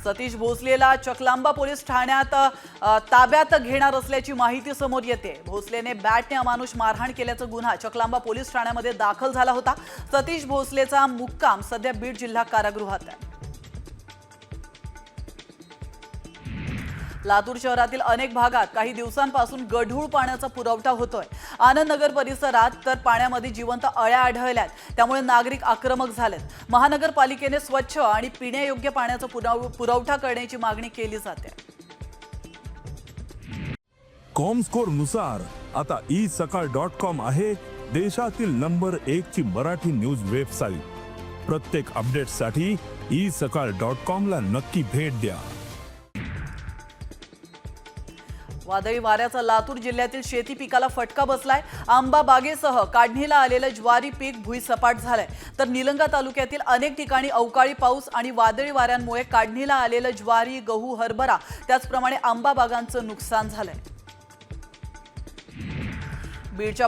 Satish भोसलेला Chaklamba police ठाण्यात ताब्यात घेणार असल्याची माहिती समोर येते। भोसलेने बॅटने अमानुष मारहाण केल्याचा गुन्हा चकलांबा पोलीस ठाण्यामध्ये दाखल झाला होता। सतीश भोसलेचा मुक्काम सध्या बीड जिल्हा कारागृहात आहे। लातूर शहरातील अनेक भागात काही दिवसांपासून गढूळ पाण्याचा पुरवठा होतोय। आनंदनगर परिसरात तर पाण्यामध्ये जिवंत अळ्या आढळल्यात, त्यामुळे नागरिक आक्रमक झालेत। महानगरपालिकेने स्वच्छ आणि पिण्यायोग्य पाण्याचा पुरवठा करण्याची मागणी केली जाते। कॉमस्कोर नुसार आता isakal.com आहे देशातील नंबर 1 ची मराठी न्यूज वेबसाईट। प्रत्येक अपडेटसाठी isakal.com ला नक्की भेट द्या। वादळी वाऱ्याचा लातूर जिल्ह्यातील शेती पिकाला फटका बसलाय। आंबा बागेसह काढणीला आलेलं ज्वारी पीक भुईसपाट झालंय, तर निलंगा तालुक्यातील अनेक ठिकाणी अवकाळी पाऊस आणि वादळी वाऱ्यांमुळे काढणीला आलेलं ज्वारी, गहू, हरभरा त्याचप्रमाणे आंबा बागांचं नुकसान झालंय। बीडच्या